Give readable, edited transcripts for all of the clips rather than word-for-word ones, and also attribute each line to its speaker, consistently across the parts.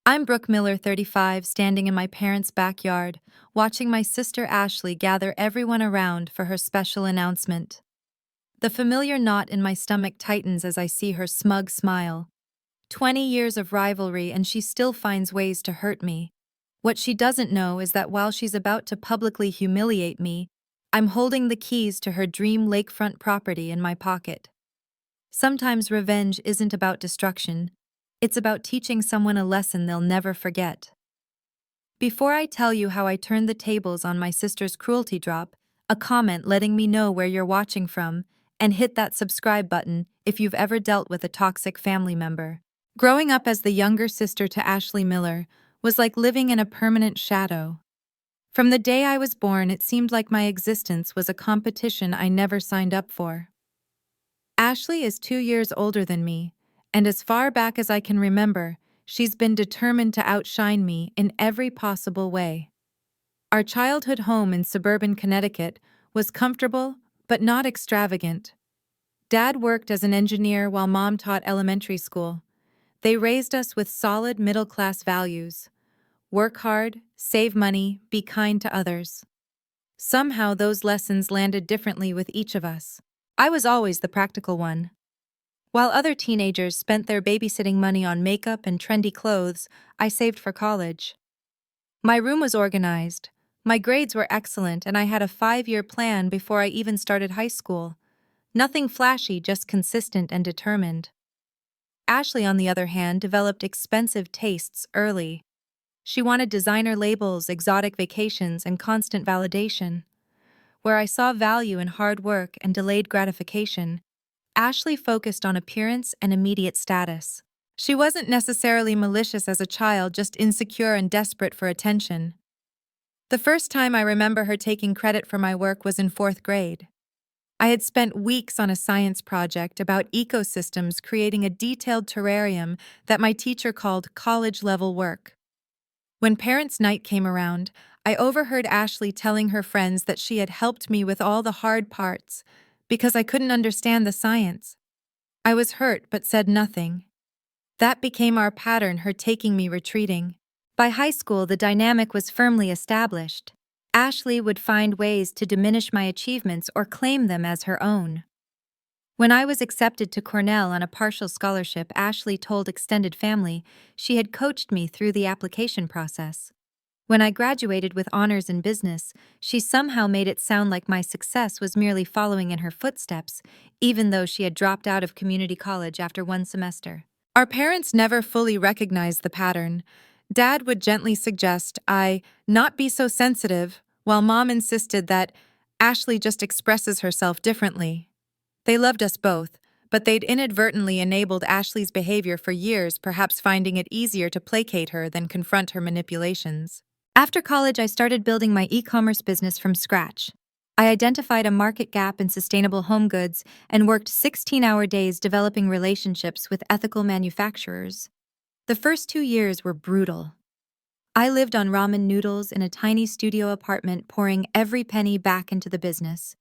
Speaker 1: I'm Brooke Miller, 35, standing in my parents' backyard, watching my sister Ashley gather everyone around for her special announcement. The familiar knot in my stomach tightens as I see her smug smile. 20 years of rivalry, and she still finds ways to hurt me. What she doesn't know is that while she's about to publicly humiliate me, I'm holding the keys to her dream lakefront property in my pocket. Sometimes revenge isn't about destruction, it's about teaching someone a lesson they'll never forget. Before I tell you how I turned the tables on my sister's cruelty drop, a comment letting me know where you're watching from, and hit that subscribe button if you've ever dealt with a toxic family member. Growing up as the younger sister to Ashley Miller was like living in a permanent shadow. From the day I was born, it seemed like my existence was a competition I never signed up for. Ashley is 2 years older than me, and as far back as I can remember, she's been determined to outshine me in every possible way. Our childhood home in suburban Connecticut was comfortable, but not extravagant. Dad worked as an engineer while Mom taught elementary school. They raised us with solid middle-class values. Work hard, save money, be kind to others. Somehow those lessons landed differently with each of us. I was always the practical one. While other teenagers spent their babysitting money on makeup and trendy clothes, I saved for college. My room was organized, my grades were excellent, and I had a 5-year plan before I even started high school. Nothing flashy, just consistent and determined. Ashley, on the other hand, developed expensive tastes early. She wanted designer labels, exotic vacations, and constant validation. Where I saw value in hard work and delayed gratification, Ashley focused on appearance and immediate status. She wasn't necessarily malicious as a child, just insecure and desperate for attention. The first time I remember her taking credit for my work was in 4th grade. I had spent weeks on a science project about ecosystems, creating a detailed terrarium that my teacher called college-level work. When Parents' Night came around, I overheard Ashley telling her friends that she had helped me with all the hard parts because I couldn't understand the science. I was hurt but said nothing. That became our pattern, her taking me retreating. By high school, the dynamic was firmly established. Ashley would find ways to diminish my achievements or claim them as her own. When I was accepted to Cornell on a partial scholarship, Ashley told extended family she had coached me through the application process. When I graduated with honors in business, she somehow made it sound like my success was merely following in her footsteps, even though she had dropped out of community college after 1 semester. Our parents never fully recognized the pattern. Dad would gently suggest I not be so sensitive, while Mom insisted that Ashley just expresses herself differently. They loved us both, but they'd inadvertently enabled Ashley's behavior for years, perhaps finding it easier to placate her than confront her manipulations. After college, I started building my e-commerce business from scratch. I identified a market gap in sustainable home goods and worked 16-hour days developing relationships with ethical manufacturers. The first 2 years were brutal. I lived on ramen noodles in a tiny studio apartment, pouring every penny back into the business.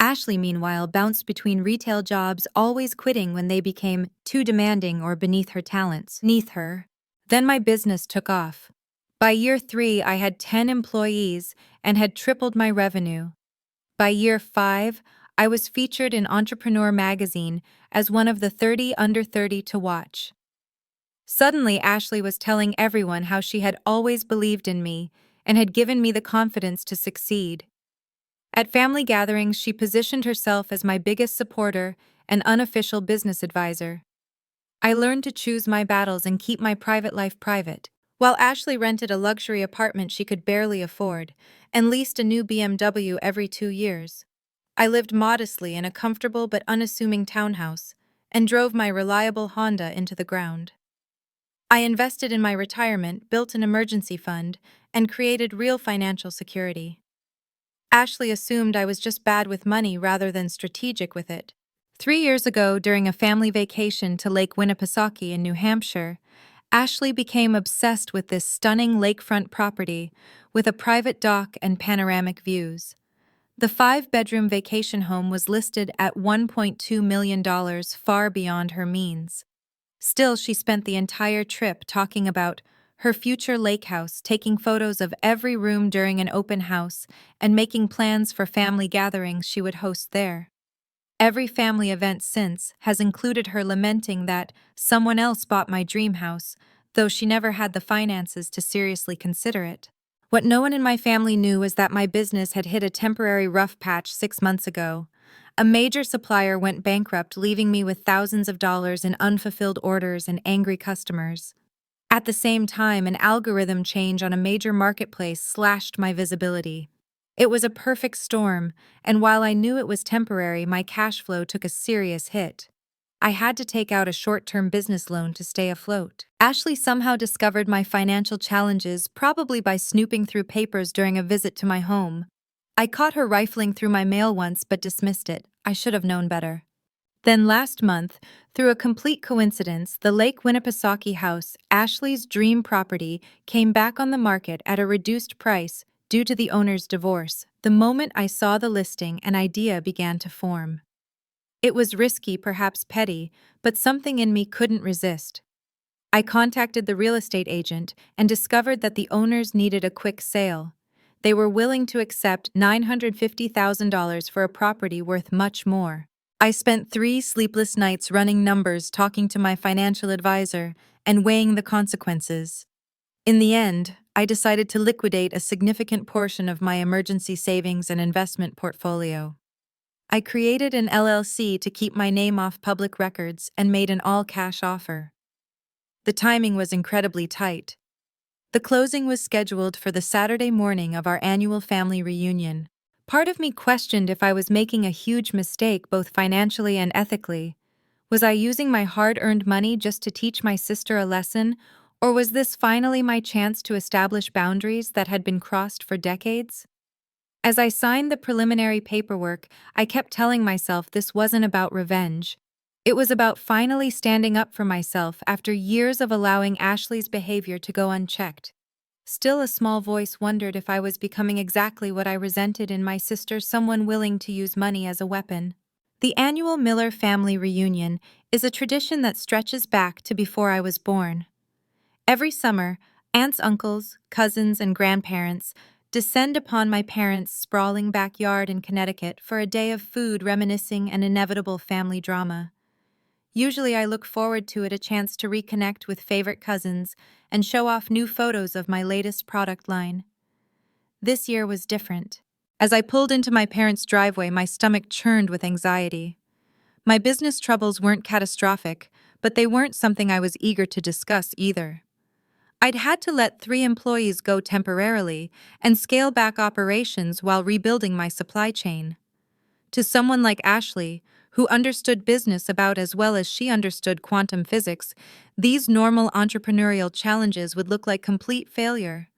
Speaker 1: Ashley, meanwhile, bounced between retail jobs, always quitting when they became too demanding or beneath her talents. Then my business took off. By year 3, I had 10 employees and had tripled my revenue. By year 5, I was featured in Entrepreneur magazine as one of the 30 under 30 to watch. Suddenly, Ashley was telling everyone how she had always believed in me and had given me the confidence to succeed. At family gatherings, she positioned herself as my biggest supporter and unofficial business advisor. I learned to choose my battles and keep my private life private. While Ashley rented a luxury apartment she could barely afford and leased a new BMW every 2 years, I lived modestly in a comfortable but unassuming townhouse and drove my reliable Honda into the ground. I invested in my retirement, built an emergency fund, and created real financial security. Ashley assumed I was just bad with money rather than strategic with it. 3 years ago, during a family vacation to Lake Winnipesaukee in New Hampshire, Ashley became obsessed with this stunning lakefront property with a private dock and panoramic views. The 5-bedroom vacation home was listed at $1.2 million, far beyond her means. Still, she spent the entire trip talking about her future lake house, taking photos of every room during an open house, and making plans for family gatherings she would host there. Every family event since has included her lamenting that someone else bought my dream house, though she never had the finances to seriously consider it. What no one in my family knew was that my business had hit a temporary rough patch 6 months ago. A major supplier went bankrupt, leaving me with thousands of dollars in unfulfilled orders and angry customers. At the same time, an algorithm change on a major marketplace slashed my visibility. It was a perfect storm, and while I knew it was temporary, my cash flow took a serious hit. I had to take out a short-term business loan to stay afloat. Ashley somehow discovered my financial challenges, probably by snooping through papers during a visit to my home. I caught her rifling through my mail once but dismissed it. I should have known better. Then last month, through a complete coincidence, the Lake Winnipesaukee house, Ashley's dream property, came back on the market at a reduced price due to the owner's divorce. The moment I saw the listing, an idea began to form. It was risky, perhaps petty, but something in me couldn't resist. I contacted the real estate agent and discovered that the owners needed a quick sale. They were willing to accept $950,000 for a property worth much more. I spent 3 sleepless nights running numbers, talking to my financial advisor, and weighing the consequences. In the end, I decided to liquidate a significant portion of my emergency savings and investment portfolio. I created an LLC to keep my name off public records and made an all-cash offer. The timing was incredibly tight. The closing was scheduled for the Saturday morning of our annual family reunion. Part of me questioned if I was making a huge mistake both financially and ethically. Was I using my hard-earned money just to teach my sister a lesson, or was this finally my chance to establish boundaries that had been crossed for decades? As I signed the preliminary paperwork, I kept telling myself this wasn't about revenge. It was about finally standing up for myself after years of allowing Ashley's behavior to go unchecked. Still, a small voice wondered if I was becoming exactly what I resented in my sister, someone willing to use money as a weapon. The annual Miller family reunion is a tradition that stretches back to before I was born. Every summer, aunts, uncles, cousins, and grandparents descend upon my parents' sprawling backyard in Connecticut for a day of food, reminiscing, and inevitable family drama. Usually I look forward to it, a chance to reconnect with favorite cousins and show off new photos of my latest product line. This year was different. As I pulled into my parents' driveway, my stomach churned with anxiety. My business troubles weren't catastrophic, but they weren't something I was eager to discuss either. I'd had to let 3 employees go temporarily and scale back operations while rebuilding my supply chain. To someone like Ashley, who understood business about as well as she understood quantum physics, these normal entrepreneurial challenges would look like complete failure.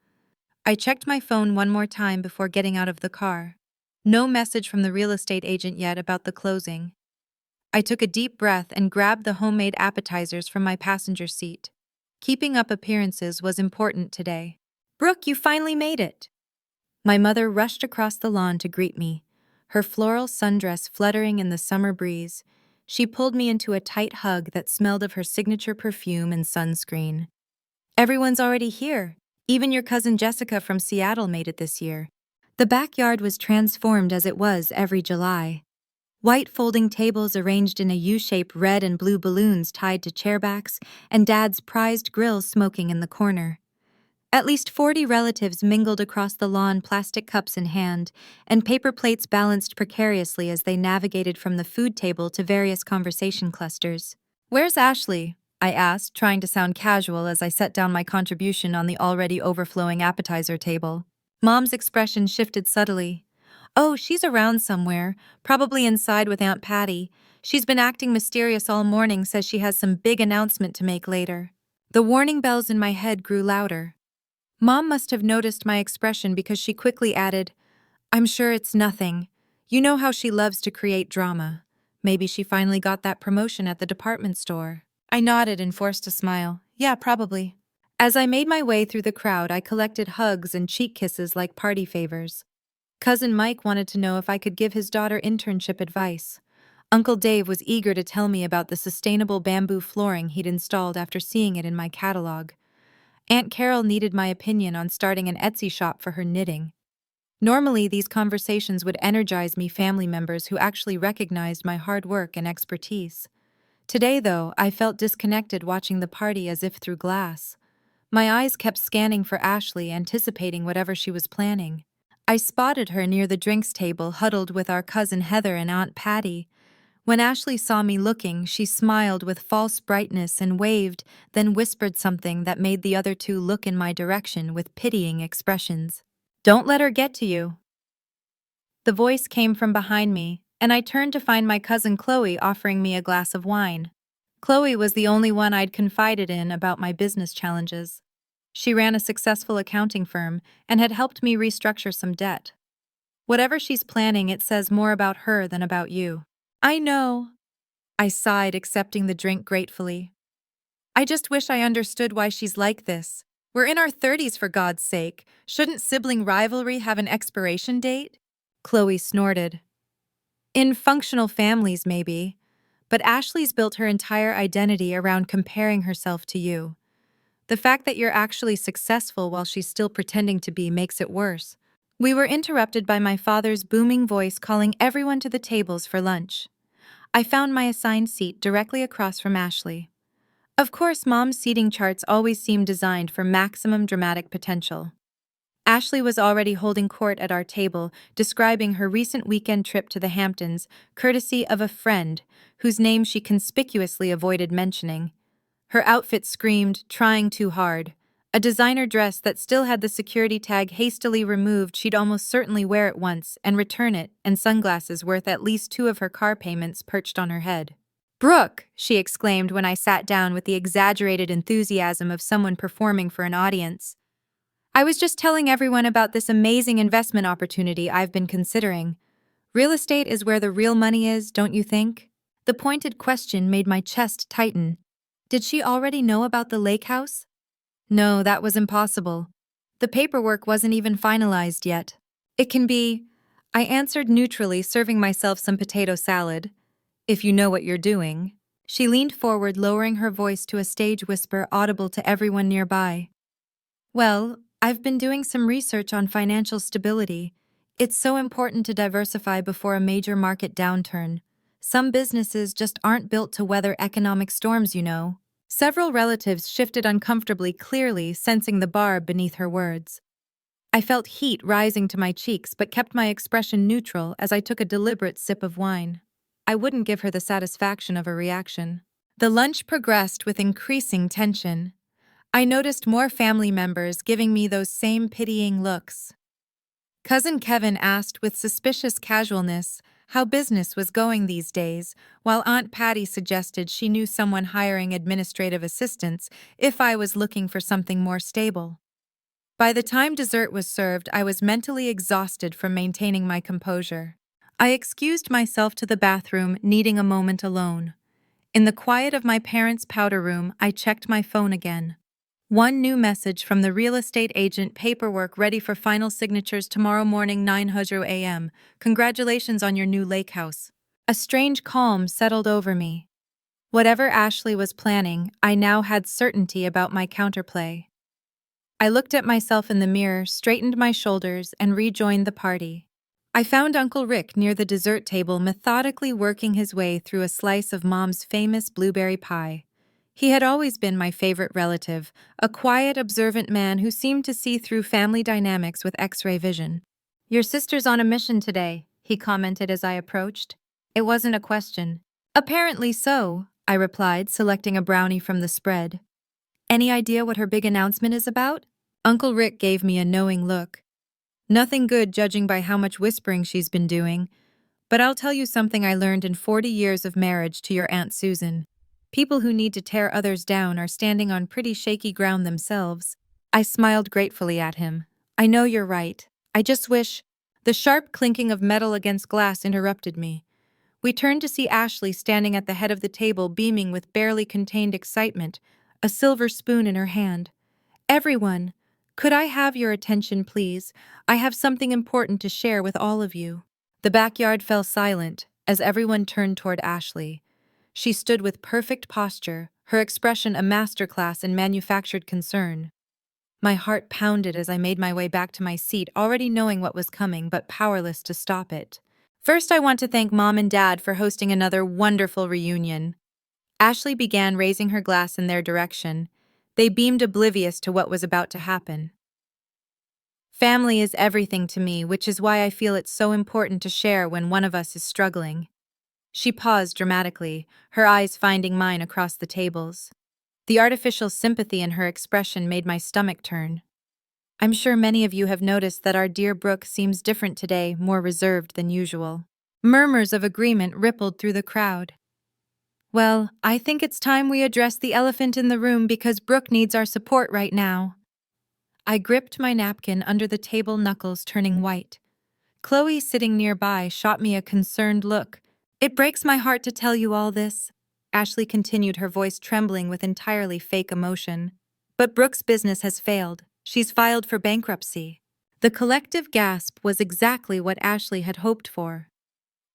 Speaker 1: I checked my phone one more time before getting out of the car. No message from the real estate agent yet about the closing. I took a deep breath and grabbed the homemade appetizers from my passenger seat. Keeping up appearances was important today. "Brooke, you finally made it!" My mother rushed across the lawn to greet me, her floral sundress fluttering in the summer breeze. She pulled me into a tight hug that smelled of her signature perfume and sunscreen. "Everyone's already here. Even your cousin Jessica from Seattle made it this year." The backyard was transformed as it was every July. White folding tables arranged in a U-shape, red and blue balloons tied to chairbacks, and Dad's prized grill smoking in the corner. At least 40 relatives mingled across the lawn, plastic cups in hand, and paper plates balanced precariously as they navigated from the food table to various conversation clusters. "Where's Ashley?" I asked, trying to sound casual as I set down my contribution on the already overflowing appetizer table. Mom's expression shifted subtly. "Oh, she's around somewhere, probably inside with Aunt Patty. She's been acting mysterious all morning, says she has some big announcement to make later." The warning bells in my head grew louder. Mom must have noticed my expression because she quickly added, "I'm sure it's nothing. You know how she loves to create drama. Maybe she finally got that promotion at the department store." I nodded and forced a smile. "Yeah, probably." As I made my way through the crowd, I collected hugs and cheek kisses like party favors. Cousin Mike wanted to know if I could give his daughter internship advice. Uncle Dave was eager to tell me about the sustainable bamboo flooring he'd installed after seeing it in my catalog. Aunt Carol needed my opinion on starting an Etsy shop for her knitting. Normally, these conversations would energize me family members who actually recognized my hard work and expertise. Today, though, I felt disconnected watching the party as if through glass. My eyes kept scanning for Ashley, anticipating whatever she was planning. I spotted her near the drinks table, huddled with our cousin Heather and Aunt Patty. When Ashley saw me looking, she smiled with false brightness and waved, then whispered something that made the other two look in my direction with pitying expressions. "Don't let her get to you." The voice came from behind me, and I turned to find my cousin Chloe offering me a glass of wine. Chloe was the only one I'd confided in about my business challenges. She ran a successful accounting firm and had helped me restructure some debt. "Whatever she's planning, it says more about her than about you." "I know," I sighed, accepting the drink gratefully. "I just wish I understood why she's like this. We're in our 30s, for God's sake. Shouldn't sibling rivalry have an expiration date?" Chloe snorted. "In functional families, maybe. But Ashley's built her entire identity around comparing herself to you. The fact that you're actually successful while she's still pretending to be makes it worse." We were interrupted by my father's booming voice calling everyone to the tables for lunch. I found my assigned seat directly across from Ashley. Of course, Mom's seating charts always seem designed for maximum dramatic potential. Ashley was already holding court at our table, describing her recent weekend trip to the Hamptons, courtesy of a friend, whose name she conspicuously avoided mentioning. Her outfit screamed, "trying too hard." A designer dress that still had the security tag hastily removed, she'd almost certainly wear it once and return it, and sunglasses worth at least 2 of her car payments perched on her head. "Brooke," she exclaimed when I sat down with the exaggerated enthusiasm of someone performing for an audience. "I was just telling everyone about this amazing investment opportunity I've been considering. Real estate is where the real money is, don't you think?" The pointed question made my chest tighten. Did she already know about the lake house? No, that was impossible. The paperwork wasn't even finalized yet. "It can be," I answered neutrally, serving myself some potato salad. "If you know what you're doing." She leaned forward, lowering her voice to a stage whisper audible to everyone nearby. "Well, I've been doing some research on financial stability. It's so important to diversify before a major market downturn. Some businesses just aren't built to weather economic storms, you know." Several relatives shifted uncomfortably, clearly sensing the barb beneath her words. I felt heat rising to my cheeks but kept my expression neutral as I took a deliberate sip of wine. I wouldn't give her the satisfaction of a reaction. The lunch progressed with increasing tension. I noticed more family members giving me those same pitying looks. Cousin Kevin asked with suspicious casualness how business was going these days, while Aunt Patty suggested she knew someone hiring administrative assistants if I was looking for something more stable. By the time dessert was served, I was mentally exhausted from maintaining my composure. I excused myself to the bathroom, needing a moment alone. In the quiet of my parents' powder room, I checked my phone again. One new message from the real estate agent: "Paperwork ready for final signatures tomorrow morning 9:00 a.m. Congratulations on your new lake house." A strange calm settled over me. Whatever Ashley was planning, I now had certainty about my counterplay. I looked at myself in the mirror, straightened my shoulders, and rejoined the party. I found Uncle Rick near the dessert table, methodically working his way through a slice of Mom's famous blueberry pie. He had always been my favorite relative, a quiet, observant man who seemed to see through family dynamics with X-ray vision. "Your sister's on a mission today," he commented as I approached. It wasn't a question. "Apparently so," I replied, selecting a brownie from the spread. "Any idea what her big announcement is about?" Uncle Rick gave me a knowing look. "Nothing good, judging by how much whispering she's been doing. But I'll tell you something I learned in 40 years of marriage to your Aunt Susan. People who need to tear others down are standing on pretty shaky ground themselves." I smiled gratefully at him. "I know you're right. I just wish—" The sharp clinking of metal against glass interrupted me. We turned to see Ashley standing at the head of the table, beaming with barely contained excitement, a silver spoon in her hand. "Everyone, could I have your attention, please? I have something important to share with all of you." The backyard fell silent as everyone turned toward Ashley. She stood with perfect posture, her expression a masterclass in manufactured concern. My heart pounded as I made my way back to my seat, already knowing what was coming but powerless to stop it. First, I want to thank Mom and Dad for hosting another wonderful reunion. Ashley began raising her glass in their direction. They beamed oblivious to what was about to happen. Family is everything to me, which is why I feel it's so important to share when one of us is struggling. She paused dramatically, her eyes finding mine across the tables. The artificial sympathy in her expression made my stomach turn. I'm sure many of you have noticed that our dear Brooke seems different today, more reserved than usual. Murmurs of agreement rippled through the crowd. Well, I think it's time we address the elephant in the room because Brooke needs our support right now. I gripped my napkin under the table, knuckles turning white. Chloe, sitting nearby, shot me a concerned look. It breaks my heart to tell you all this, Ashley continued, her voice trembling with entirely fake emotion. But Brooke's business has failed. She's filed for bankruptcy. The collective gasp was exactly what Ashley had hoped for.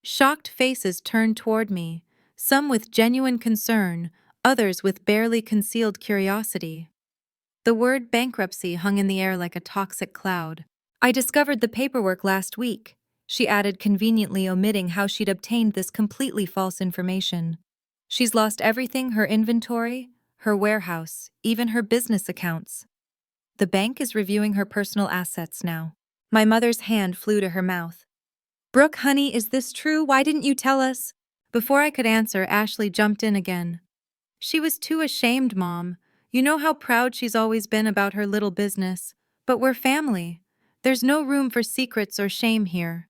Speaker 1: Shocked faces turned toward me, some with genuine concern, others with barely concealed curiosity. The word bankruptcy hung in the air like a toxic cloud. I discovered the paperwork last week, she added, conveniently omitting how she'd obtained this completely false information. She's lost everything: her inventory, her warehouse, even her business accounts. The bank is reviewing her personal assets now. My mother's hand flew to her mouth. Brooke, honey, is this true? Why didn't you tell us? Before I could answer, Ashley jumped in again. She was too ashamed, Mom. You know how proud she's always been about her little business. But we're family. There's no room for secrets or shame here.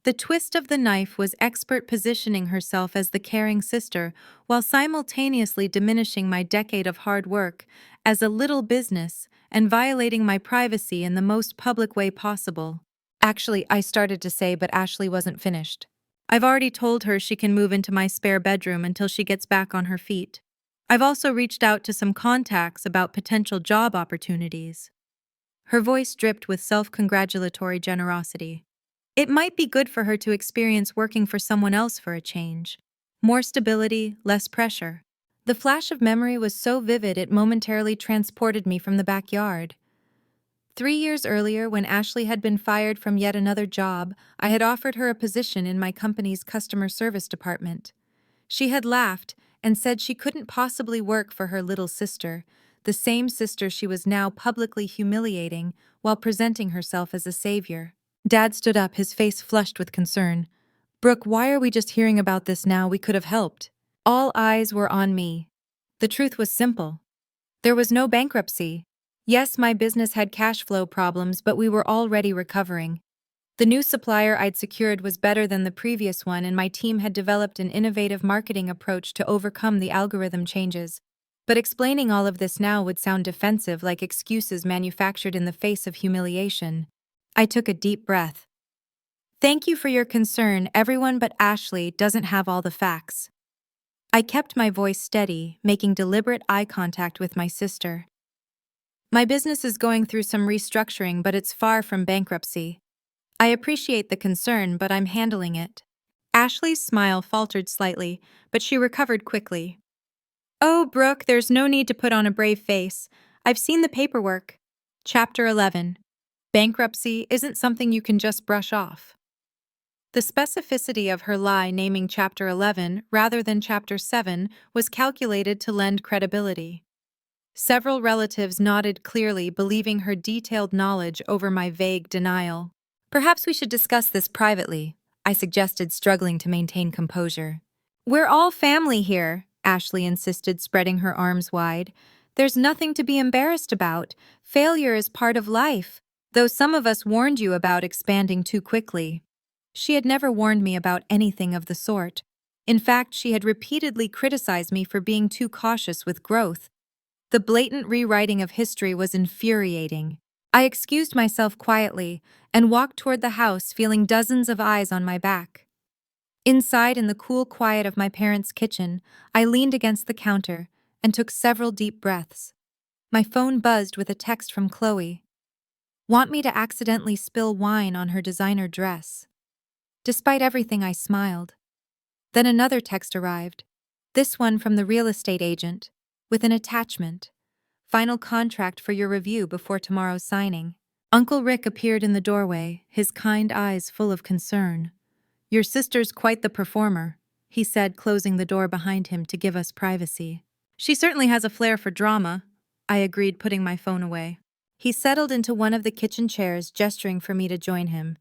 Speaker 1: The twist of the knife was expert positioning herself as the caring sister while simultaneously diminishing my decade of hard work as a little business and violating my privacy in the most public way possible. Actually, I started to say, but Ashley wasn't finished. I've already told her she can move into my spare bedroom until she gets back on her feet. I've also reached out to some contacts about potential job opportunities. Her voice dripped with self-congratulatory generosity. It might be good for her to experience working for someone else for a change. More stability, less pressure. The flash of memory was so vivid it momentarily transported me from the backyard. 3 years earlier, when Ashley had been fired from yet another job, I had offered her a position in my company's customer service department. She had laughed and said she couldn't possibly work for her little sister, the same sister she was now publicly humiliating while presenting herself as a savior. Dad stood up, his face flushed with concern. Brooke, why are we just hearing about this now? We could have helped. All eyes were on me. The truth was simple. There was no bankruptcy. Yes, my business had cash flow problems, but we were already recovering. The new supplier I'd secured was better than the previous one, and my team had developed an innovative marketing approach to overcome the algorithm changes. But explaining all of this now would sound defensive, like excuses manufactured in the face of humiliation. I took a deep breath. Thank you for your concern, everyone, but Ashley doesn't have all the facts. I kept my voice steady, making deliberate eye contact with my sister. My business is going through some restructuring, but it's far from bankruptcy. I appreciate the concern, but I'm handling it. Ashley's smile faltered slightly, but she recovered quickly. Oh, Brooke, there's no need to put on a brave face. I've seen the paperwork. Chapter 11. Bankruptcy isn't something you can just brush off. The specificity of her lie naming Chapter 11 rather than Chapter 7 was calculated to lend credibility. Several relatives nodded clearly, believing her detailed knowledge over my vague denial. Perhaps we should discuss this privately, I suggested, struggling to maintain composure. We're all family here, Ashley insisted, spreading her arms wide. There's nothing to be embarrassed about. Failure is part of life, though some of us warned you about expanding too quickly. She had never warned me about anything of the sort. In fact, she had repeatedly criticized me for being too cautious with growth. The blatant rewriting of history was infuriating. I excused myself quietly and walked toward the house, feeling dozens of eyes on my back. Inside, in the cool quiet of my parents' kitchen, I leaned against the counter and took several deep breaths. My phone buzzed with a text from Chloe. Want me to accidentally spill wine on her designer dress? Despite everything, I smiled. Then another text arrived, this one from the real estate agent, with an attachment. Final contract for your review before tomorrow's signing." Uncle Rick appeared in the doorway, his kind eyes full of concern. "Your sister's quite the performer," he said, closing the door behind him to give us privacy. "She certainly has a flair for drama," I agreed, putting my phone away. He settled into one of the kitchen chairs, gesturing for me to join him.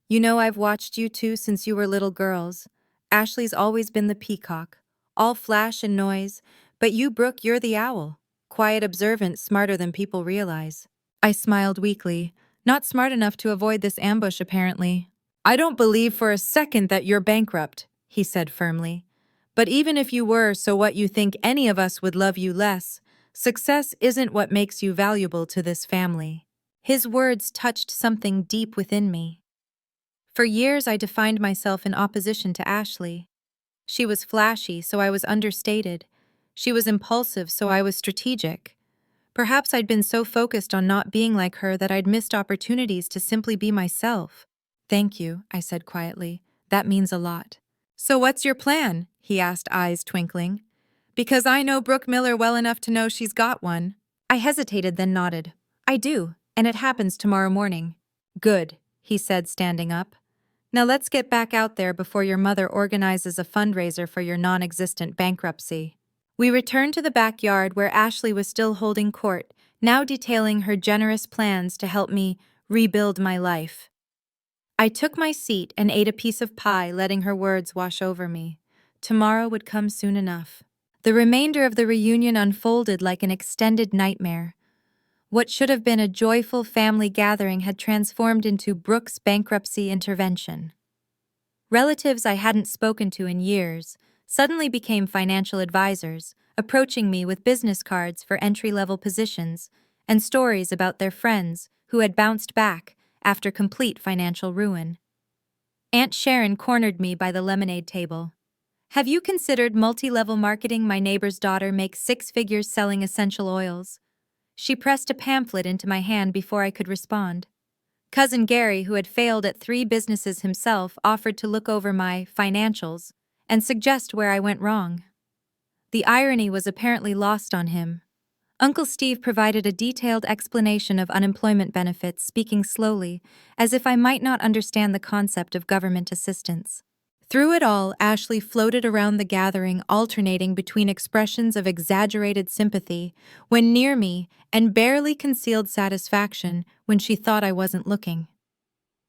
Speaker 1: "You know, I've watched you two since you were little girls. Ashley's always been the peacock, all flash and noise, but you, Brooke, you're the owl. Quiet, observant, smarter than people realize." I smiled weakly. Not smart enough to avoid this ambush, apparently. "I don't believe for a second that you're bankrupt," he said firmly. "But even if you were, so what, you think any of us would love you less? Success isn't what makes you valuable to this family." His words touched something deep within me. For years, I defined myself in opposition to Ashley. She was flashy, so I was understated. She was impulsive, so I was strategic. Perhaps I'd been so focused on not being like her that I'd missed opportunities to simply be myself. "Thank you," I said quietly. "That means a lot." "So what's your plan?" he asked, eyes twinkling. "Because I know Brooke Miller well enough to know she's got one." I hesitated, then nodded. "I do, and it happens tomorrow morning." "Good," he said, standing up. "Now let's get back out there before your mother organizes a fundraiser for your non-existent bankruptcy." We returned to the backyard where Ashley was still holding court, now detailing her generous plans to help me rebuild my life. I took my seat and ate a piece of pie, letting her words wash over me. Tomorrow would come soon enough. The remainder of the reunion unfolded like an extended nightmare. What should have been a joyful family gathering had transformed into Brooke's bankruptcy intervention. Relatives I hadn't spoken to in years suddenly became financial advisors, approaching me with business cards for entry-level positions and stories about their friends who had bounced back after complete financial ruin. Aunt Sharon cornered me by the lemonade table. "Have you considered multi-level marketing? My neighbor's daughter makes 6 figures selling essential oils." She pressed a pamphlet into my hand before I could respond. Cousin Gary, who had failed at 3 businesses himself, offered to look over my financials and suggest where I went wrong. The irony was apparently lost on him. Uncle Steve provided a detailed explanation of unemployment benefits, speaking slowly, as if I might not understand the concept of government assistance. Through it all, Ashley floated around the gathering, alternating between expressions of exaggerated sympathy when near me and barely concealed satisfaction when she thought I wasn't looking.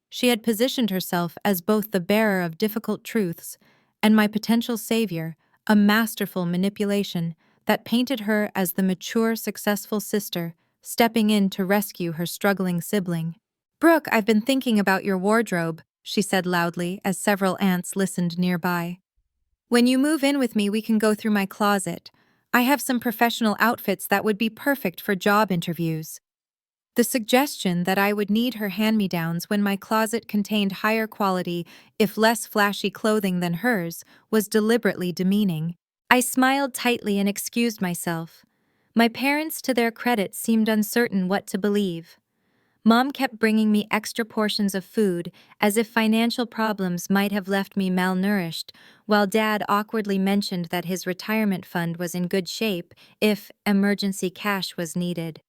Speaker 1: She had positioned herself as both the bearer of difficult truths and my potential savior, a masterful manipulation that painted her as the mature, successful sister stepping in to rescue her struggling sibling. "Brooke, I've been thinking about your wardrobe," she said loudly as several aunts listened nearby. "When you move in with me, we can go through my closet. I have some professional outfits that would be perfect for job interviews." The suggestion that I would need her hand-me-downs when my closet contained higher quality, if less flashy clothing than hers, was deliberately demeaning. I smiled tightly and excused myself. My parents, to their credit, seemed uncertain what to believe. Mom kept bringing me extra portions of food, as if financial problems might have left me malnourished, while Dad awkwardly mentioned that his retirement fund was in good shape if emergency cash was needed.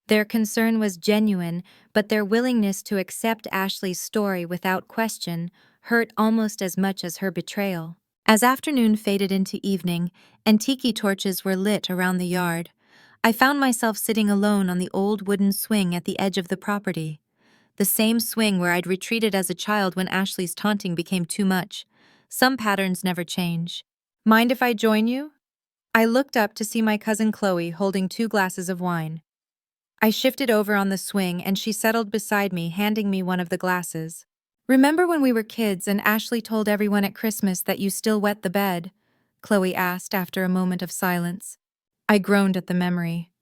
Speaker 1: Their concern was genuine, but their willingness to accept Ashley's story without question hurt almost as much as her betrayal. As afternoon faded into evening and tiki torches were lit around the yard, I found myself sitting alone on the old wooden swing at the edge of the property. The same swing where I'd retreated as a child when Ashley's taunting became too much. Some patterns never change. "Mind if I join you?" I looked up to see my cousin Chloe holding 2 glasses of wine. I shifted over on the swing and she settled beside me, handing me one of the glasses. "Remember when we were kids and Ashley told everyone at Christmas that you still wet the bed?" Chloe asked after a moment of silence. I groaned at the memory.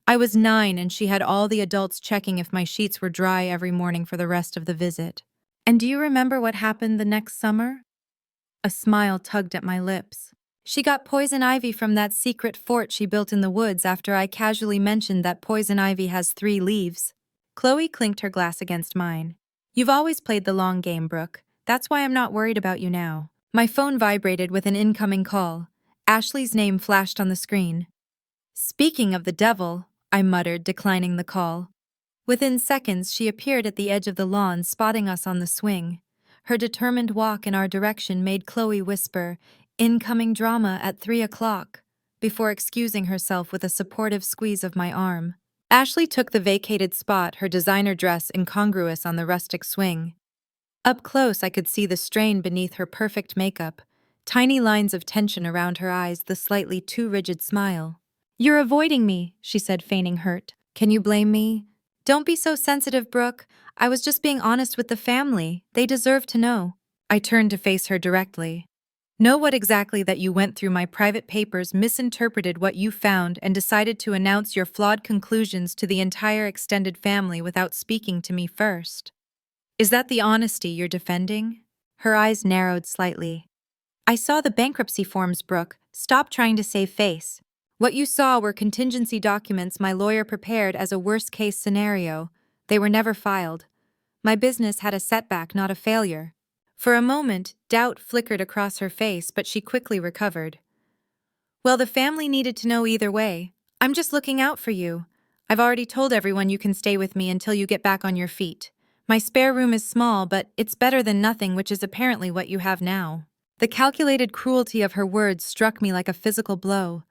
Speaker 1: I was 9 and she had all the adults checking if my sheets were dry every morning for the rest of the visit. "And do you remember what happened the next summer?" A smile tugged at my lips. "She got poison ivy from that secret fort she built in the woods after I casually mentioned that poison ivy has 3 leaves." Chloe clinked her glass against mine. "You've always played the long game, Brooke. That's why I'm not worried about you now." My phone vibrated with an incoming call. Ashley's name flashed on the screen. "Speaking of the devil," I muttered, declining the call. Within seconds, she appeared at the edge of the lawn, spotting us on the swing. Her determined walk in our direction made Chloe whisper, "Incoming drama at 3 o'clock," before excusing herself with a supportive squeeze of my arm. Ashley took the vacated spot, her designer dress incongruous on the rustic swing. Up close, I could see the strain beneath her perfect makeup, tiny lines of tension around her eyes, the slightly too rigid smile. "You're avoiding me," she said, feigning hurt. "Can you blame me?" "Don't be so sensitive, Brooke. I was just being honest with the family. They deserve to know." I turned to face her directly. "Know what exactly? That you went through my private papers, misinterpreted what you found, and decided to announce your flawed conclusions to the entire extended family without speaking to me first. Is that the honesty you're defending?" Her eyes narrowed slightly. "I saw the bankruptcy forms, Brooke. Stop trying to save face. What you saw were contingency documents my lawyer prepared as a worst-case scenario. They were never filed. My business had a setback, not a failure." For a moment, doubt flickered across her face, but she quickly recovered. "Well, the family needed to know either way. I'm just looking out for you. I've already told everyone you can stay with me until you get back on your feet. My spare room is small, but it's better than nothing, which is apparently what you have now." The calculated cruelty of her words struck me like a physical blow.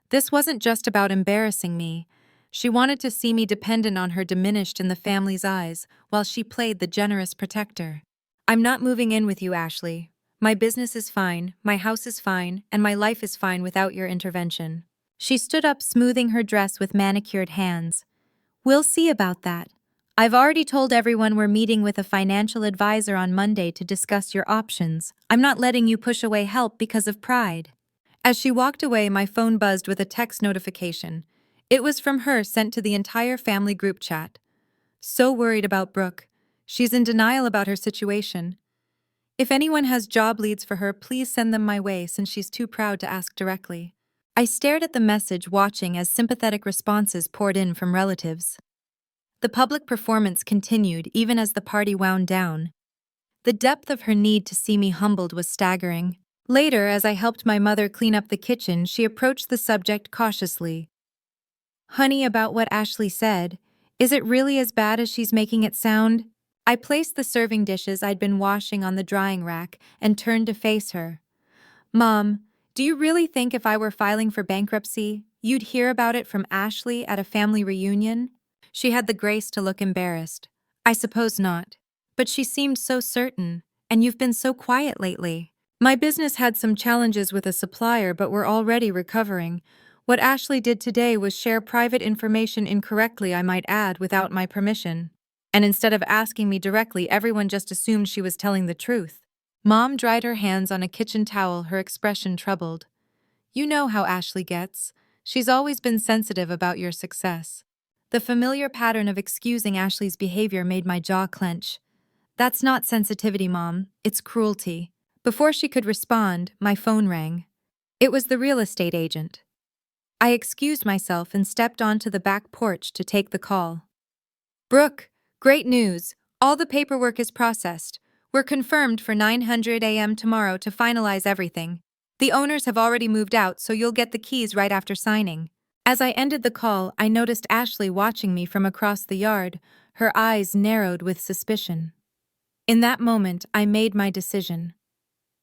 Speaker 1: This wasn't just about embarrassing me. She wanted to see me dependent on her, diminished in the family's eyes, while she played the generous protector. "I'm not moving in with you, Ashley. My business is fine, my house is fine, and my life is fine without your intervention." She stood up, smoothing her dress with manicured hands. "We'll see about that. I've already told everyone we're meeting with a financial advisor on Monday to discuss your options. I'm not letting you push away help because of pride." As she walked away, my phone buzzed with a text notification. It was from her, sent to the entire family group chat. "So worried about Brooke. She's in denial about her situation. If anyone has job leads for her, please send them my way, since she's too proud to ask directly." I stared at the message, watching as sympathetic responses poured in from relatives. The public performance continued even as the party wound down. The depth of her need to see me humbled was staggering. Later, as I helped my mother clean up the kitchen, she approached the subject cautiously. "Honey, about what Ashley said, is it really as bad as she's making it sound?" I placed the serving dishes I'd been washing on the drying rack and turned to face her. "Mom, do you really think if I were filing for bankruptcy, you'd hear about it from Ashley at a family reunion?" She had the grace to look embarrassed. "I suppose not. But she seemed so certain, and you've been so quiet lately." "My business had some challenges with a supplier, but we're already recovering. What Ashley did today was share private information incorrectly, I might add, without my permission. And instead of asking me directly, everyone just assumed she was telling the truth." Mom dried her hands on a kitchen towel, her expression troubled. "You know how Ashley gets. She's always been sensitive about your success." The familiar pattern of excusing Ashley's behavior made my jaw clench. "That's not sensitivity, Mom. It's cruelty." Before she could respond, my phone rang. It was the real estate agent. I excused myself and stepped onto the back porch to take the call. "Brooke, great news. All the paperwork is processed. We're confirmed for 9:00 a.m. tomorrow to finalize everything. The owners have already moved out, so you'll get the keys right after signing." As I ended the call, I noticed Ashley watching me from across the yard, her eyes narrowed with suspicion. In that moment, I made my decision.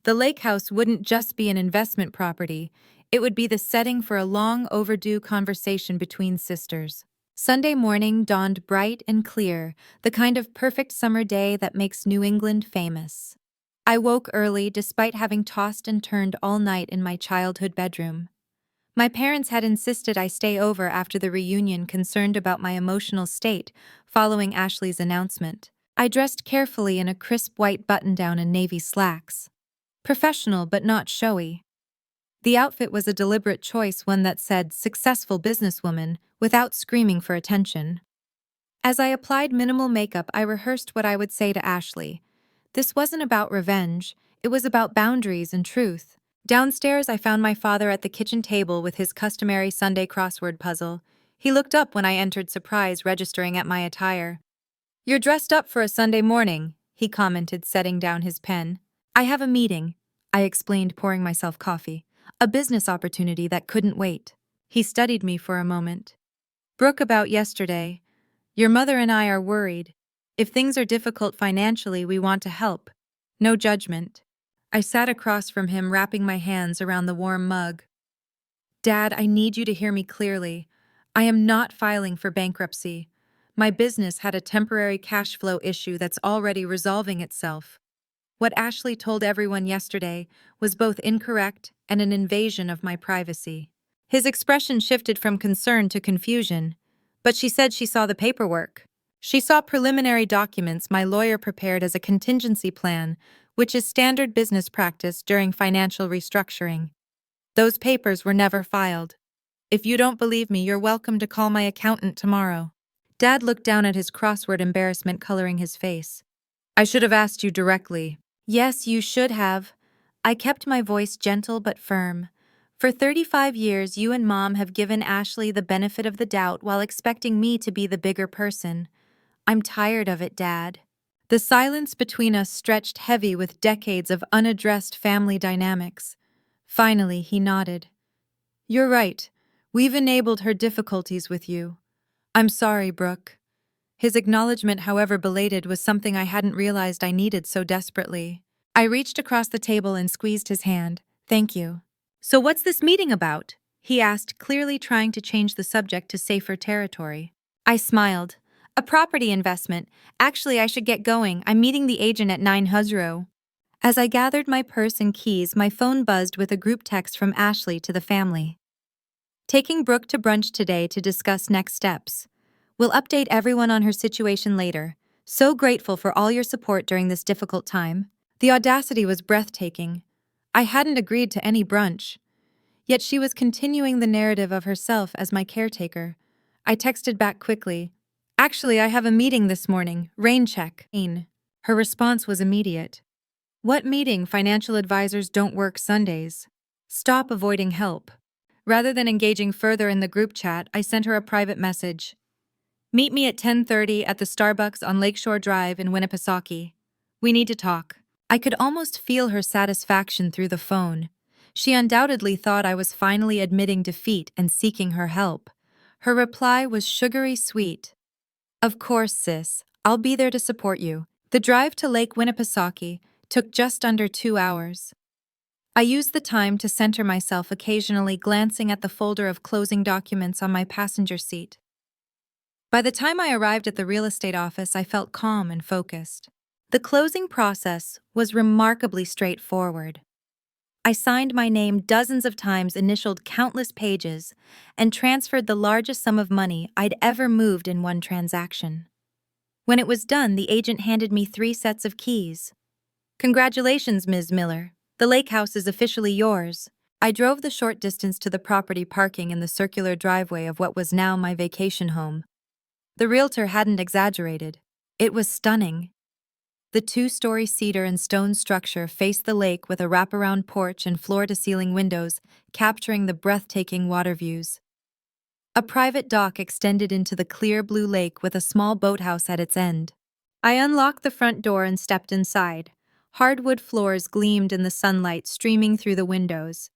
Speaker 1: The lake house wouldn't just be an investment property, it would be the setting for a long overdue conversation between sisters. Sunday morning dawned bright and clear, the kind of perfect summer day that makes New England famous. I woke early despite having tossed and turned all night in my childhood bedroom. My parents had insisted I stay over after the reunion, concerned about my emotional state following Ashley's announcement. I dressed carefully in a crisp white button-down and navy slacks. Professional but not showy. The outfit was a deliberate choice, one that said "successful businesswoman" without screaming for attention. As I applied minimal makeup, I rehearsed what I would say to Ashley. This wasn't about revenge, it was about boundaries and truth. Downstairs, I found my father at the kitchen table with his customary Sunday crossword puzzle. He looked up when I entered, surprise registering at my attire. "You're dressed up for a Sunday morning," he commented, setting down his pen. "I have a meeting," I explained, pouring myself coffee. "A business opportunity that couldn't wait." He studied me for a moment. Brooke, about yesterday. Your mother and I are worried. If things are difficult financially, we want to help. No judgment. I sat across from him, wrapping my hands around the warm mug. Dad, I need you to hear me clearly. I am not filing for bankruptcy. My business had a temporary cash flow issue that's already resolving itself. What Ashley told everyone yesterday was both incorrect and an invasion of my privacy. His expression shifted from concern to confusion, but she said she saw the paperwork. She saw preliminary documents my lawyer prepared as a contingency plan, which is standard business practice during financial restructuring. Those papers were never filed. If you don't believe me, you're welcome to call my accountant tomorrow. Dad looked down at his crossword, embarrassment coloring his face. I should have asked you directly. Yes, you should have. I kept my voice gentle but firm. For 35 years, you and Mom have given Ashley the benefit of the doubt while expecting me to be the bigger person. I'm tired of it, Dad. The silence between us stretched heavy with decades of unaddressed family dynamics. Finally, he nodded. You're right. We've enabled her difficulties with you. I'm sorry, Brooke. His acknowledgement, however belated, was something I hadn't realized I needed so desperately. I reached across the table and squeezed his hand. Thank you. So what's this meeting about? He asked, clearly trying to change the subject to safer territory. I smiled. A property investment. Actually, I should get going. I'm meeting the agent at 9:00. As I gathered my purse and keys, my phone buzzed with a group text from Ashley to the family. Taking Brooke to brunch today to discuss next steps. We'll update everyone on her situation later. So grateful for all your support during this difficult time. The audacity was breathtaking. I hadn't agreed to any brunch. Yet she was continuing the narrative of herself as my caretaker. I texted back quickly. Actually, I have a meeting this morning. Rain check. Her response was immediate. What meeting? Financial advisors don't work Sundays. Stop avoiding help. Rather than engaging further in the group chat, I sent her a private message. Meet me at 10:30 at the Starbucks on Lakeshore Drive in Winnipesaukee. We need to talk. I could almost feel her satisfaction through the phone. She undoubtedly thought I was finally admitting defeat and seeking her help. Her reply was sugary sweet. Of course, sis. I'll be there to support you. The drive to Lake Winnipesaukee took just under 2 hours. I used the time to center myself, occasionally glancing at the folder of closing documents on my passenger seat. By the time I arrived at the real estate office, I felt calm and focused. The closing process was remarkably straightforward. I signed my name dozens of times, initialed countless pages, and transferred the largest sum of money I'd ever moved in one transaction. When it was done, the agent handed me 3 sets of keys. Congratulations, Ms. Miller. The lake house is officially yours. I drove the short distance to the property, parking in the circular driveway of what was now my vacation home. The realtor hadn't exaggerated. It was stunning. The 2-story cedar and stone structure faced the lake with a wraparound porch and floor-to-ceiling windows, capturing the breathtaking water views. A private dock extended into the clear blue lake with a small boathouse at its end. I unlocked the front door and stepped inside. Hardwood floors gleamed in the sunlight streaming through the windows.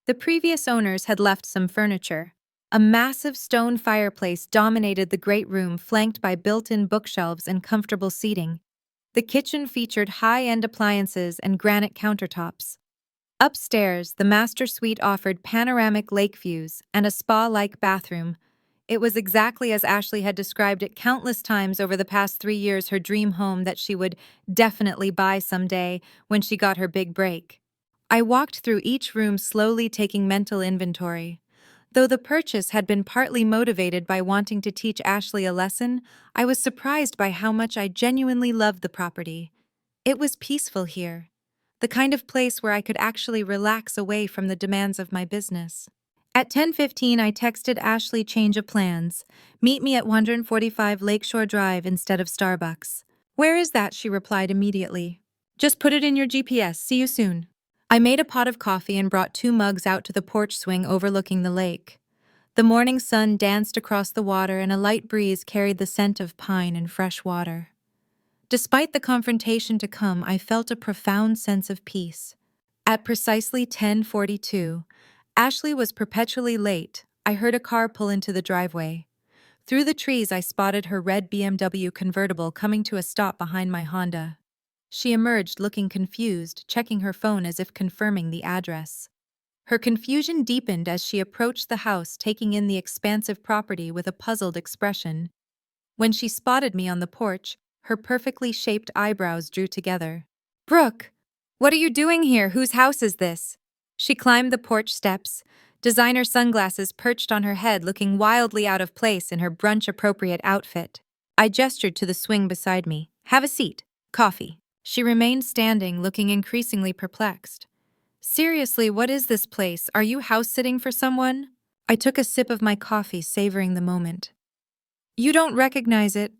Speaker 1: The previous owners had left some furniture. A massive stone fireplace dominated the great room, flanked by built-in bookshelves and comfortable seating. The kitchen featured high-end appliances and granite countertops. Upstairs, the master suite offered panoramic lake views and a spa-like bathroom. It was exactly as Ashley had described it countless times over the past 3 years, her dream home that she would definitely buy someday when she got her big break. I walked through each room, slowly taking mental inventory. Though the purchase had been partly motivated by wanting to teach Ashley a lesson, I was surprised by how much I genuinely loved the property. It was peaceful here, the kind of place where I could actually relax away from the demands of my business. At 10:15, I texted Ashley, change of plans. Meet me at 145 Lakeshore Drive instead of Starbucks. Where is that? She replied immediately. Just put it in your GPS. See you soon. I made a pot of coffee and brought 2 mugs out to the porch swing overlooking the lake. The morning sun danced across the water and a light breeze carried the scent of pine and fresh water. Despite the confrontation to come, I felt a profound sense of peace. At precisely 10:42, Ashley was perpetually late. I heard a car pull into the driveway. Through the trees, I spotted her red BMW convertible coming to a stop behind my Honda. She emerged looking confused, checking her phone as if confirming the address. Her confusion deepened as she approached the house, taking in the expansive property with a puzzled expression. When she spotted me on the porch, her perfectly shaped eyebrows drew together. "Brooke, what are you doing here? Whose house is this?" She climbed the porch steps, designer sunglasses perched on her head, looking wildly out of place in her brunch-appropriate outfit. I gestured to the swing beside me. "Have a seat. Coffee." She remained standing, looking increasingly perplexed. "Seriously, what is this place? Are you house-sitting for someone?" I took a sip of my coffee, savoring the moment. "You don't recognize it?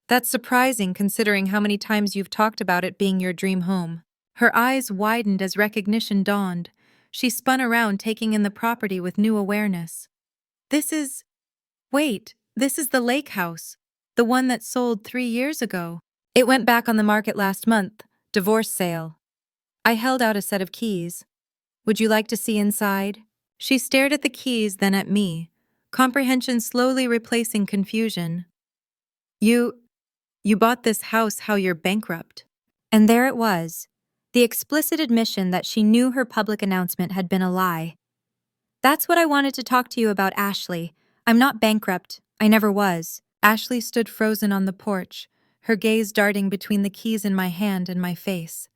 Speaker 1: That's surprising considering how many times you've talked about it being your dream home." Her eyes widened as recognition dawned. She spun around, taking in the property with new awareness. This is the lake house. The one that sold 3 years ago. It went back on the market last month. Divorce sale." I held out a set of keys. "Would you like to see inside?" She stared at the keys, then at me, comprehension slowly replacing confusion. You bought this house how you're bankrupt." And there it was, the explicit admission that she knew her public announcement had been a lie. "That's what I wanted to talk to you about, Ashley. I'm not bankrupt. I never was." Ashley stood frozen on the porch, her gaze darting between the keys in my hand and my face.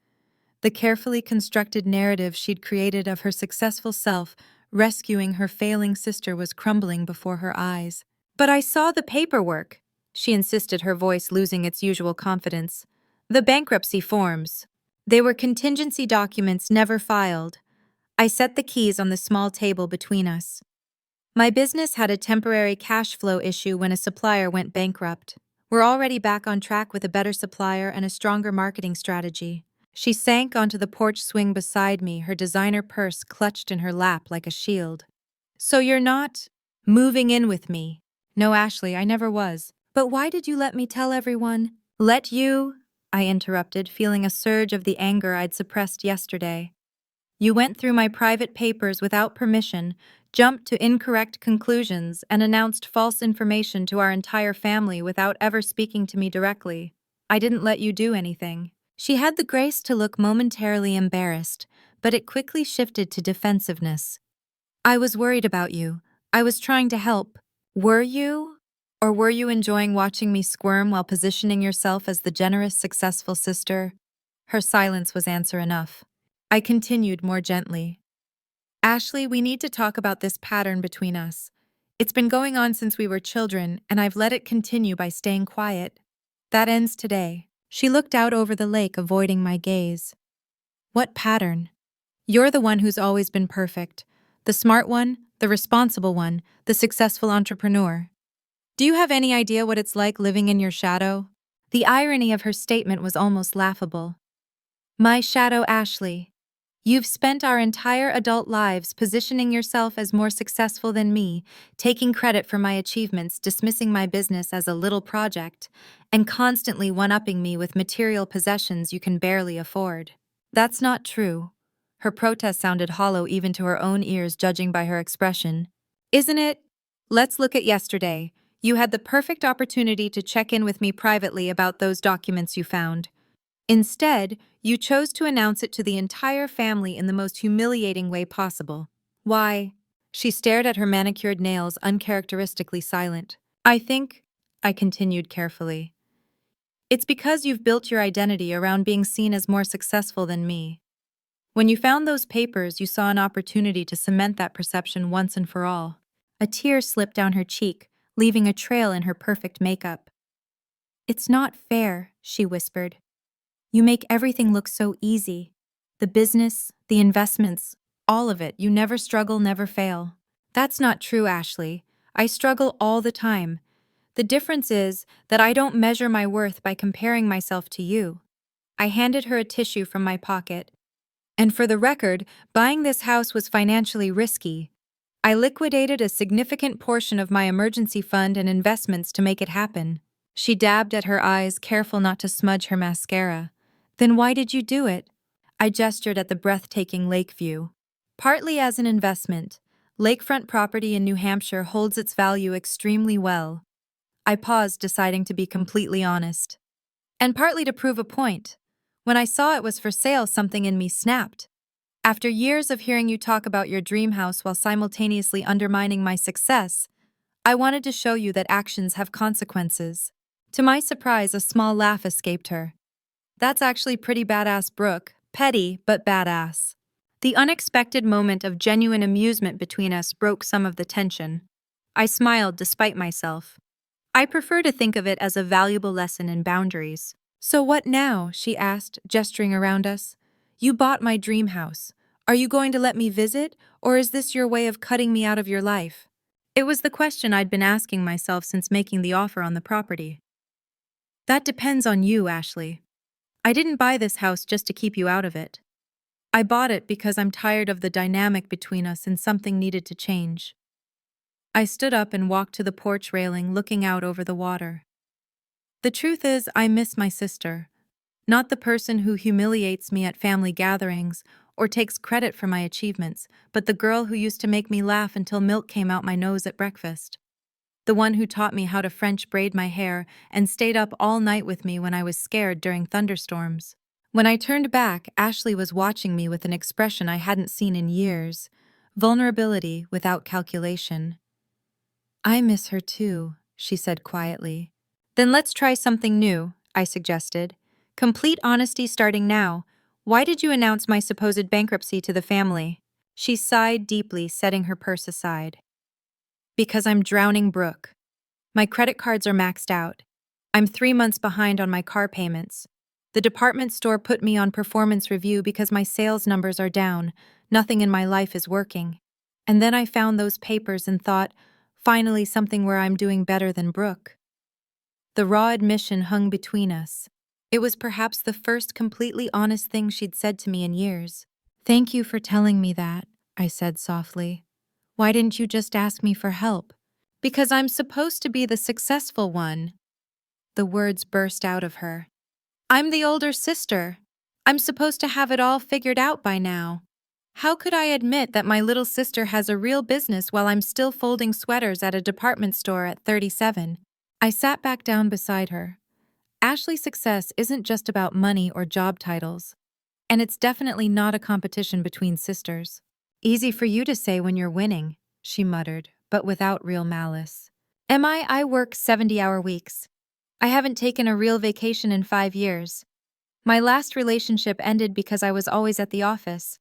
Speaker 1: The carefully constructed narrative she'd created of her successful self rescuing her failing sister was crumbling before her eyes. "But I saw the paperwork," she insisted, her voice losing its usual confidence. "The bankruptcy forms. They were contingency documents never filed." I set the keys on the small table between us. "My business had a temporary cash flow issue when a supplier went bankrupt. We're already back on track with a better supplier and a stronger marketing strategy." She sank onto the porch swing beside me, her designer purse clutched in her lap like a shield. "So you're not moving in with me?" "No, Ashley, I never was." "But why did you let me tell everyone?" "Let you?" I interrupted, feeling a surge of the anger I'd suppressed yesterday. "You went through my private papers without permission, jumped to incorrect conclusions, and announced false information to our entire family without ever speaking to me directly. I didn't let you do anything." She had the grace to look momentarily embarrassed, but it quickly shifted to defensiveness. "I was worried about you. I was trying to help." "Were you? Or were you enjoying watching me squirm while positioning yourself as the generous, successful sister?" Her silence was answer enough. I continued more gently. "Ashley, we need to talk about this pattern between us. It's been going on since we were children, and I've let it continue by staying quiet. That ends today." She looked out over the lake, avoiding my gaze. "What pattern?" "You're the one who's always been perfect. The smart one, the responsible one, the successful entrepreneur. Do you have any idea what it's like living in your shadow?" The irony of her statement was almost laughable. "My shadow, Ashley. You've spent our entire adult lives positioning yourself as more successful than me, taking credit for my achievements, dismissing my business as a little project, and constantly one-upping me with material possessions you can barely afford." "That's not true." Her protest sounded hollow even to her own ears, judging by her expression. "Isn't it? Let's look at yesterday. You had the perfect opportunity to check in with me privately about those documents you found. Instead, you chose to announce it to the entire family in the most humiliating way possible. Why?" She stared at her manicured nails, uncharacteristically silent. I continued carefully, "it's because you've built your identity around being seen as more successful than me. When you found those papers, you saw an opportunity to cement that perception once and for all." A tear slipped down her cheek, leaving a trail in her perfect makeup. "It's not fair," she whispered. "You make everything look so easy. The business, the investments, all of it. You never struggle, never fail." "That's not true, Ashley. I struggle all the time. The difference is that I don't measure my worth by comparing myself to you." I handed her a tissue from my pocket. "And for the record, buying this house was financially risky. I liquidated a significant portion of my emergency fund and investments to make it happen." She dabbed at her eyes, careful not to smudge her mascara. "Then why did you do it?" I gestured at the breathtaking lake view. "Partly as an investment. Lakefront property in New Hampshire holds its value extremely well. I paused, deciding to be completely honest. And partly to prove a point. When I saw it was for sale, something in me snapped. After years of hearing you talk about your dream house while simultaneously undermining my success, I wanted to show you that actions have consequences. To my surprise, a small laugh escaped her. That's actually pretty badass, Brooke. Petty, but badass. The unexpected moment of genuine amusement between us broke some of the tension. I smiled despite myself. I prefer to think of it as a valuable lesson in boundaries. So what now? She asked, gesturing around us. You bought my dream house. Are you going to let me visit, or is this your way of cutting me out of your life? It was the question I'd been asking myself since making the offer on the property. That depends on you, Ashley. I didn't buy this house just to keep you out of it. I bought it because I'm tired of the dynamic between us and something needed to change. I stood up and walked to the porch railing, looking out over the water. The truth is, I miss my sister. Not the person who humiliates me at family gatherings or takes credit for my achievements, but the girl who used to make me laugh until milk came out my nose at breakfast. The one who taught me how to French braid my hair and stayed up all night with me when I was scared during thunderstorms. When I turned back, Ashley was watching me with an expression I hadn't seen in years, vulnerability without calculation. I miss her too, she said quietly. Then let's try something new, I suggested. Complete honesty starting now. Why did you announce my supposed bankruptcy to the family? She sighed deeply, setting her purse aside. Because I'm drowning, Brooke. My credit cards are maxed out. I'm 3 months behind on my car payments. The department store put me on performance review because my sales numbers are down. Nothing in my life is working. And then I found those papers and thought, finally something where I'm doing better than Brooke. The raw admission hung between us. It was perhaps the first completely honest thing she'd said to me in years. Thank you for telling me that, I said softly. Why didn't you just ask me for help? Because I'm supposed to be the successful one. The words burst out of her. I'm the older sister. I'm supposed to have it all figured out by now. How could I admit that my little sister has a real business while I'm still folding sweaters at a department store at 37? I sat back down beside her. Ashley's success isn't just about money or job titles. And it's definitely not a competition between sisters. Easy for you to say when you're winning, she muttered, but without real malice. I work 70-hour weeks. I haven't taken a real vacation in 5 years. My last relationship ended because I was always at the office.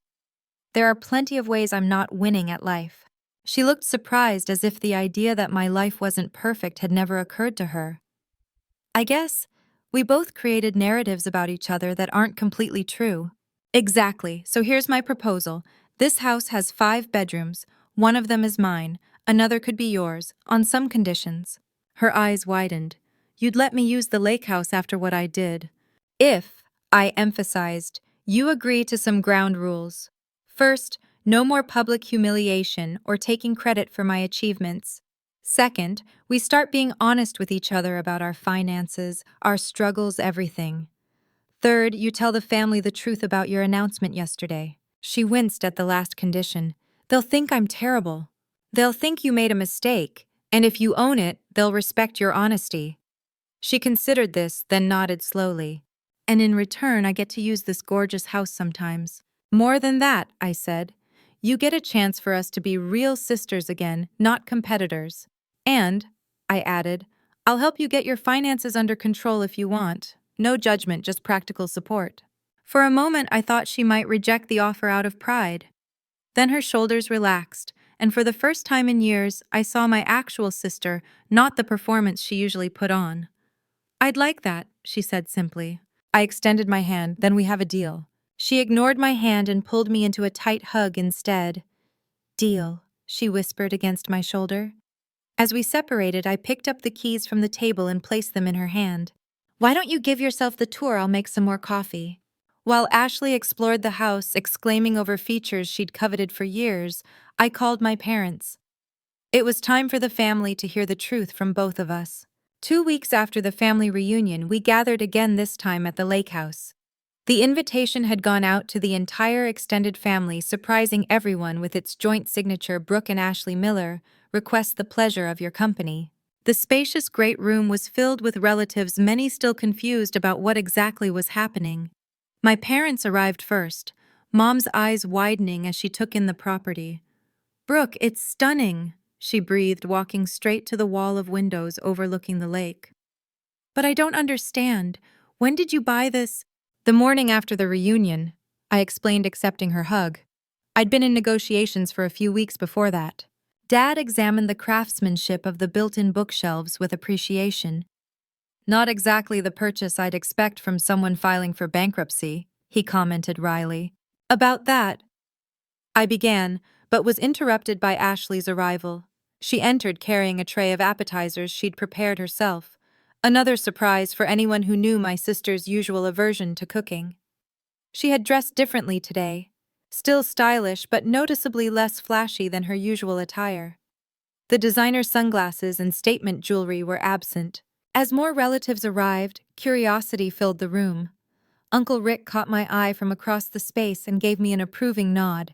Speaker 1: There are plenty of ways I'm not winning at life. She looked surprised, as if the idea that my life wasn't perfect had never occurred to her. I guess we both created narratives about each other that aren't completely true. Exactly, so here's my proposal. This house has 5 bedrooms. One of them is mine. Another could be yours, on some conditions. Her eyes widened. You'd let me use the lake house after what I did. If, I emphasized, you agree to some ground rules. First, no more public humiliation or taking credit for my achievements. Second, we start being honest with each other about our finances, our struggles, everything. Third, you tell the family the truth about your announcement yesterday. She winced at the last condition. They'll think I'm terrible. They'll think you made a mistake, and if you own it, they'll respect your honesty. She considered this, then nodded slowly. And in return, I get to use this gorgeous house sometimes. More than that, I said. You get a chance for us to be real sisters again, not competitors. And, I added, I'll help you get your finances under control if you want. No judgment, just practical support. For a moment, I thought she might reject the offer out of pride. Then her shoulders relaxed, and for the first time in years, I saw my actual sister, not the performance she usually put on. I'd like that, she said simply. I extended my hand, then we have a deal. She ignored my hand and pulled me into a tight hug instead. Deal, she whispered against my shoulder. As we separated, I picked up the keys from the table and placed them in her hand. Why don't you give yourself the tour? I'll make some more coffee. While Ashley explored the house, exclaiming over features she'd coveted for years, I called my parents. It was time for the family to hear the truth from both of us. 2 weeks after the family reunion, we gathered again, this time at the lake house. The invitation had gone out to the entire extended family, surprising everyone with its joint signature, Brooke and Ashley Miller, request the pleasure of your company. The spacious great room was filled with relatives, many still confused about what exactly was happening. My parents arrived first, Mom's eyes widening as she took in the property. "Brooke, it's stunning," she breathed, walking straight to the wall of windows overlooking the lake. "But I don't understand. When did you buy this?" "The morning after the reunion," I explained, accepting her hug. I'd been in negotiations for a few weeks before that. Dad examined the craftsmanship of the built-in bookshelves with appreciation. "Not exactly the purchase I'd expect from someone filing for bankruptcy," he commented wryly. "About that," I began, but was interrupted by Ashley's arrival. She entered carrying a tray of appetizers she'd prepared herself, another surprise for anyone who knew my sister's usual aversion to cooking. She had dressed differently today, still stylish but noticeably less flashy than her usual attire. The designer sunglasses and statement jewelry were absent. As more relatives arrived, curiosity filled the room. Uncle Rick caught my eye from across the space and gave me an approving nod.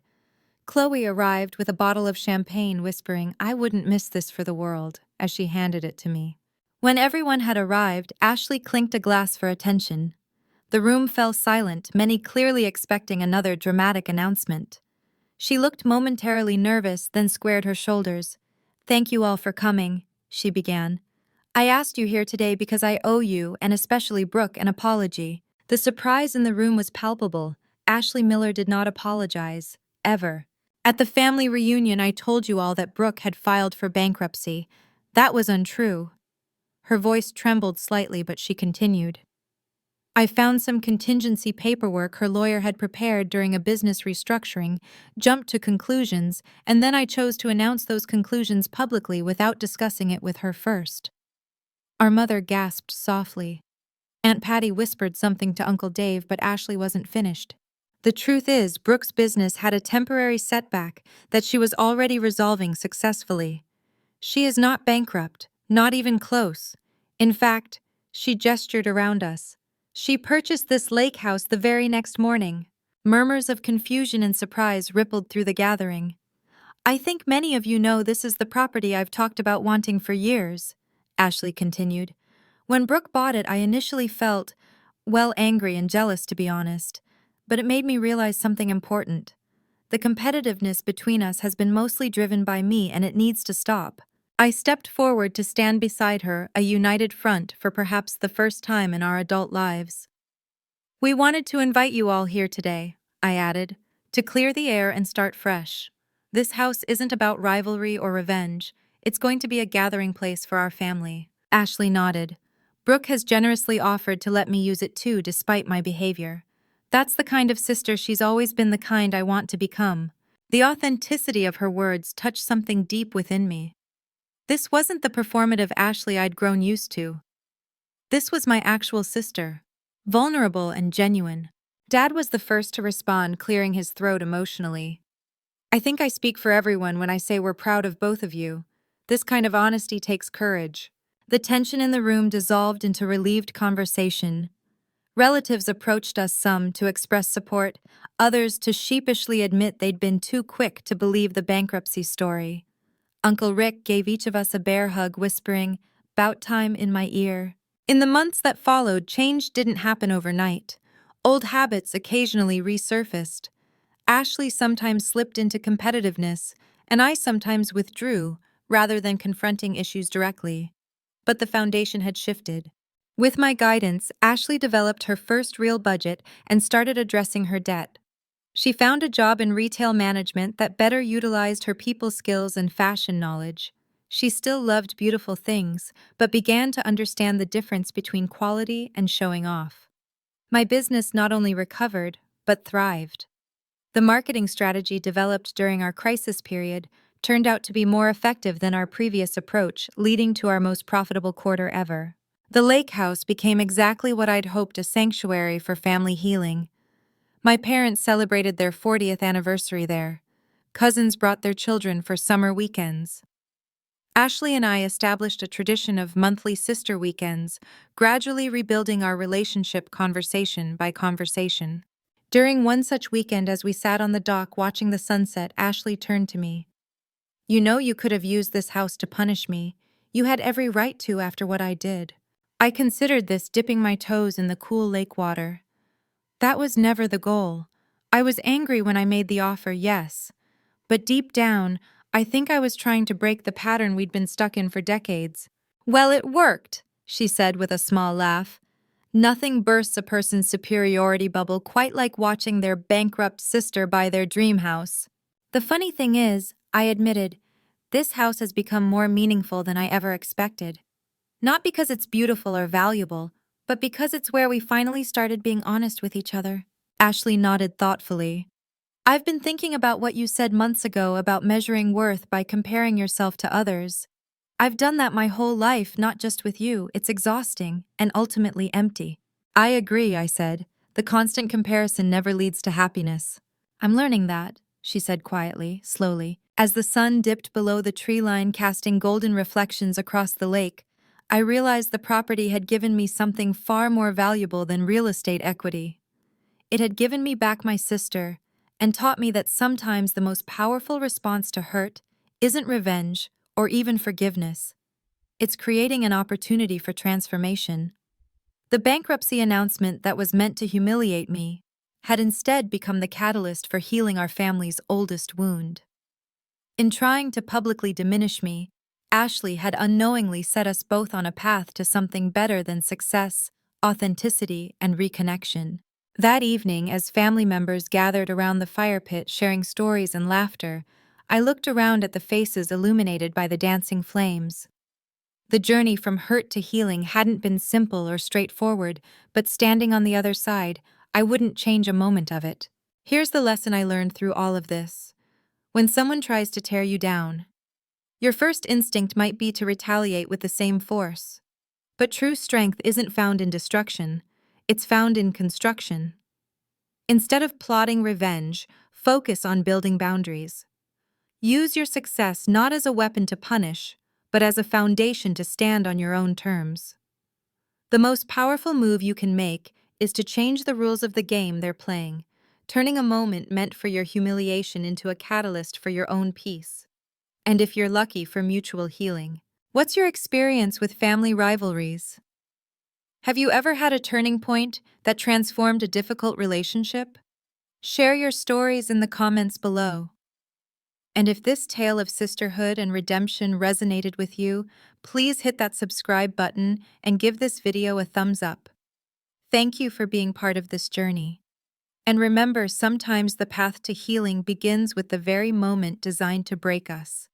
Speaker 1: Chloe arrived with a bottle of champagne, whispering, "I wouldn't miss this for the world," as she handed it to me. When everyone had arrived, Ashley clinked a glass for attention. The room fell silent, many clearly expecting another dramatic announcement. She looked momentarily nervous, then squared her shoulders. "Thank you all for coming," she began. "I asked you here today because I owe you, and especially Brooke, an apology." The surprise in the room was palpable. Ashley Miller did not apologize, ever. "At the family reunion, I told you all that Brooke had filed for bankruptcy. That was untrue." Her voice trembled slightly, but she continued. "I found some contingency paperwork her lawyer had prepared during a business restructuring, jumped to conclusions, and then I chose to announce those conclusions publicly without discussing it with her first." Our mother gasped softly. Aunt Patty whispered something to Uncle Dave, but Ashley wasn't finished. "The truth is, Brooke's business had a temporary setback that she was already resolving successfully. She is not bankrupt, not even close. In fact," she gestured around us, "she purchased this lake house the very next morning." Murmurs of confusion and surprise rippled through the gathering. "I think many of you know this is the property I've talked about wanting for years," Ashley continued. "When Brooke bought it, I initially felt, well, angry and jealous, to be honest. But it made me realize something important. The competitiveness between us has been mostly driven by me, and it needs to stop." I stepped forward to stand beside her, a united front for perhaps the first time in our adult lives. "We wanted to invite you all here today," I added, "to clear the air and start fresh. This house isn't about rivalry or revenge. It's going to be a gathering place for our family." Ashley nodded. "Brooke has generously offered to let me use it too, despite my behavior. That's the kind of sister she's always been, the kind I want to become." The authenticity of her words touched something deep within me. This wasn't the performative Ashley I'd grown used to. This was my actual sister, vulnerable and genuine. Dad was the first to respond, clearing his throat emotionally. "I think I speak for everyone when I say we're proud of both of you. This kind of honesty takes courage." The tension in the room dissolved into relieved conversation. Relatives approached us, some to express support, others to sheepishly admit they'd been too quick to believe the bankruptcy story. Uncle Rick gave each of us a bear hug, whispering, "'Bout time," in my ear. In the months that followed, change didn't happen overnight. Old habits occasionally resurfaced. Ashley sometimes slipped into competitiveness, and I sometimes withdrew, rather than confronting issues directly. But the foundation had shifted. With my guidance, Ashley developed her first real budget and started addressing her debt. She found a job in retail management that better utilized her people skills and fashion knowledge. She still loved beautiful things, but began to understand the difference between quality and showing off. My business not only recovered, but thrived. The marketing strategy developed during our crisis period turned out to be more effective than our previous approach, leading to our most profitable quarter ever. The lake house became exactly what I'd hoped, a sanctuary for family healing. My parents celebrated their 40th anniversary there. Cousins brought their children for summer weekends. Ashley and I established a tradition of monthly sister weekends, gradually rebuilding our relationship conversation by conversation. During one such weekend, as we sat on the dock watching the sunset, Ashley turned to me. "You know you could have used this house to punish me. You had every right to after what I did. I considered this dipping my toes in the cool lake water. That was never the goal. I was angry when I made the offer, yes. But deep down, I think I was trying to break the pattern we'd been stuck in for decades. Well, it worked, she said with a small laugh. Nothing bursts a person's superiority bubble quite like watching their bankrupt sister buy their dream house. The funny thing is, I admitted, this house has become more meaningful than I ever expected. Not because it's beautiful or valuable, but because it's where we finally started being honest with each other. Ashley nodded thoughtfully. I've been thinking about what you said months ago about measuring worth by comparing yourself to others. I've done that my whole life, not just with you. It's exhausting and ultimately empty. I agree, I said. The constant comparison never leads to happiness. I'm learning that, she said quietly, slowly. As the sun dipped below the tree line, casting golden reflections across the lake, I realized the property had given me something far more valuable than real estate equity. It had given me back my sister and taught me that sometimes the most powerful response to hurt isn't revenge or even forgiveness. It's creating an opportunity for transformation. The bankruptcy announcement that was meant to humiliate me had instead become the catalyst for healing our family's oldest wound. In trying to publicly diminish me, Ashley had unknowingly set us both on a path to something better than success, authenticity, and reconnection. That evening, as family members gathered around the fire pit sharing stories and laughter, I looked around at the faces illuminated by the dancing flames. The journey from hurt to healing hadn't been simple or straightforward, but standing on the other side, I wouldn't change a moment of it. Here's the lesson I learned through all of this. When someone tries to tear you down, your first instinct might be to retaliate with the same force. But true strength isn't found in destruction, it's found in construction. Instead of plotting revenge, focus on building boundaries. Use your success not as a weapon to punish, but as a foundation to stand on your own terms. The most powerful move you can make is to change the rules of the game they're playing, turning a moment meant for your humiliation into a catalyst for your own peace. And if you're lucky, for mutual healing. What's your experience with family rivalries? Have you ever had a turning point that transformed a difficult relationship? Share your stories in the comments below. And if this tale of sisterhood and redemption resonated with you, please hit that subscribe button and give this video a thumbs up. Thank you for being part of this journey. And remember, sometimes the path to healing begins with the very moment designed to break us.